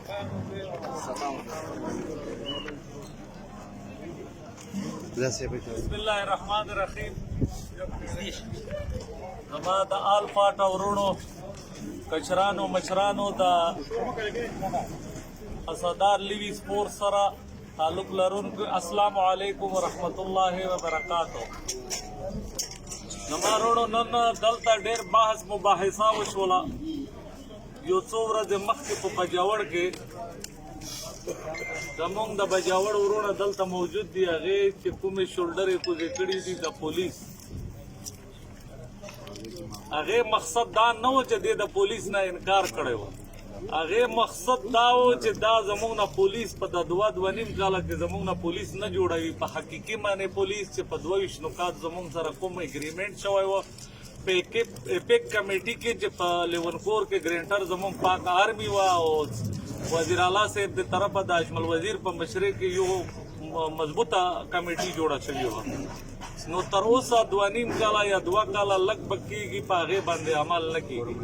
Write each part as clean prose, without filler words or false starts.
बिस्मिल्लाहिर्रहमानिर्रहीम। हमा the alpha टावरोनो कचरानो मचरानो द असदार लिवी स्पोर्ट सरा ताल्लुक लरुनको अस्सलाम वालेकुम वरहमतुल्लाहि वबरकातुहू। नमारोनो नन दलता ढेर बहस मुबाहिसा वशोला यो څو ورځې مخکې په بجاوړ کې زمونږ د بجاوړ ورونه دلته موجود دي هغې چې کومې شولډرې کوزې کړي دي د پولیس هغې مقصد دا نه و چې د پولیس نه انکار کړی و هغې مقصد دا و چې دا زمونږ نه پولیس په د 2.5 کاله کې زمونږ نه پولیس نه جوړوي په حقیقي معنی پولیس چې په 22 نکات زمونږ سره کوم اګریمنټ شوی و پیک کمیټي کې چې په لیونکور کې ګرینټر زمونږ پاک آرمي و او وزیر اعلی صاحب د طرفه د اجمل وزیر په مشرۍ کې یو مضبوطه کمیټي جوړه شوې وه نو تر اوسه 2.5 کاله یا 2 کاله لږ بږ کېږي په هغې باندې عمل نه کېږي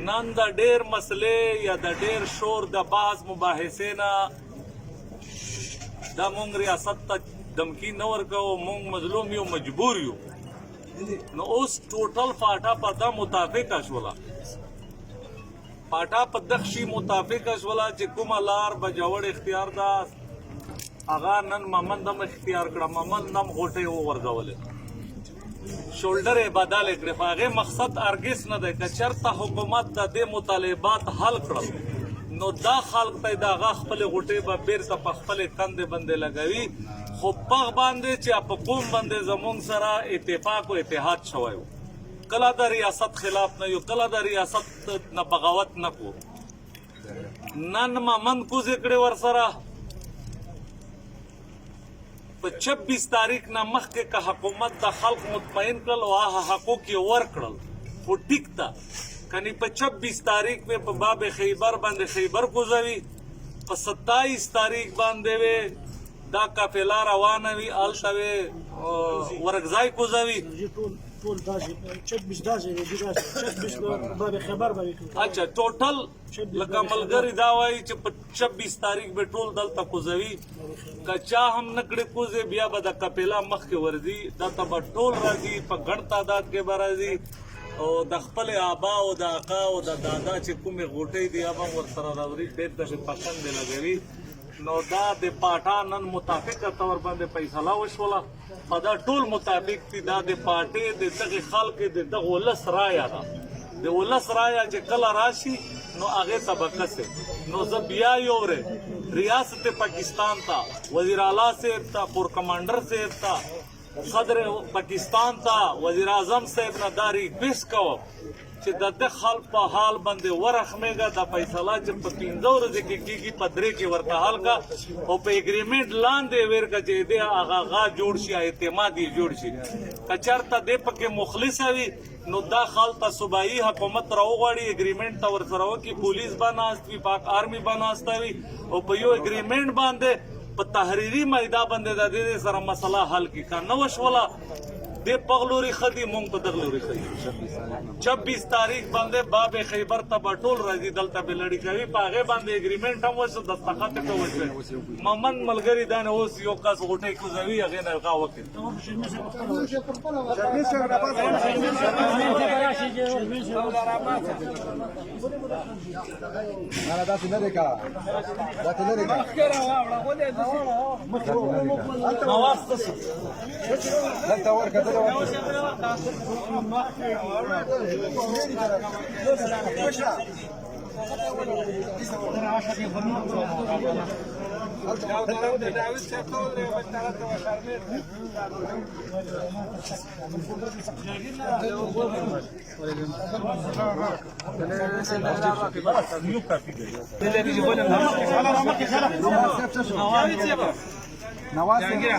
نن د ډېر مسلې یا د ډېر شور د بحث مباحثې نه دا مونږ ریاست ته دمکي نه ورکوو مونږ مظلوم یو مجبور یو نو اوس ټوټل فاټا په دا مطابقه شوله پاټا په دغه شي مطابقه شوله چې کومه لار بجاوړ اختیار ده هغه نن ممند هم اختیار کړه ممند هم غوټې وغورځولې شولډر یې بدل کړې خو هغې مقصد ارګس نه دی که چېرته حکومت د دې مطالبات حل کړل نو دا خلق ته د هغه خپلې غوټې به بیرته په خپلې کندې باندې لګوي خو په باندې چې په قوم باندې زمونږ سره اتفاق او اتحاد شوی و کله د ریاست خلاف نه یو کله د ریاست نه بغاوت نه کو نن ممند کوزې کړې ورسره په 26 تاریخ نه مخکې که حکومت د خلق مطمئن کړل او هغه حقوق یې ورکړل خو ټیک ده کنی په 26 تاریخ مې په باب خیبر باندې خیبر کوزوي په 27 تاریخ باندې وې دا قافله روانه وي هلته وې ورکځای کوزوي اچھا ټوټل لکه ملګري دا وایي چې په 26 تاریخ به ټول دلته کوزوي که چا هم نه کړې کوزې بیا به د قافله مخکې ورځي دلته به ټول راځي په ګڼ تعداد کې به راځي او د خپل آبا او د اقا او د دادا چې کومې غوټۍ دي هغه هم ورسره راوړي ډېر داسې پسندې لګوي نو دا د پاټا نن متافقه طور باندې فیصله وشوله په دا ټول مطابق دي دا د پارټۍ د دغې خلک د دغه ولس رایه ده د ولس رایه چې کله راشي نو هغې ته به قسم نو زه بیا یورې ریاست پاکستان ته وزیر اعلی صاحب ته کور کمانډر صاحب ته صدر پاکستان ته وزیر اعظم صاحب نه دا ریکویسټ کوم چې د ده خلک په حال باندې ورحمېږه دا فیصله چې په 15 ورځې کې کېږي په 3 کې ورته حل کړه او په اګریمنټ لاندې ورکړه چې دې هغه جوړ شي اعتماد یې جوړ شي که چېرته دې پکې مخلصه وي نو دا خلک ته صوبایي حکومت راوغواړي اګریمنټ ته ورسره وکړي پولیس به ناست وي پاک آرمي به ناسته وي او په یو اګریمنټ باندې په تحریري میدا باندې د دې سره مسله حل کړي که نه وشوله دې پغلوري خدي مونږ په دغلوري خدي 26 تاریخ باندې باب خیبر ته به ټول راځي دلته به لړۍ کوي په هغې باندې اګریمنټ هم وشو دستخط یې وشوی ممند ملګري دا نه اوس یو کس غوټۍ کوزوي هغې نه هغه وکړي داسې نه دی که داسې نه دی که دلته ورکه دلته نواز جهانگیر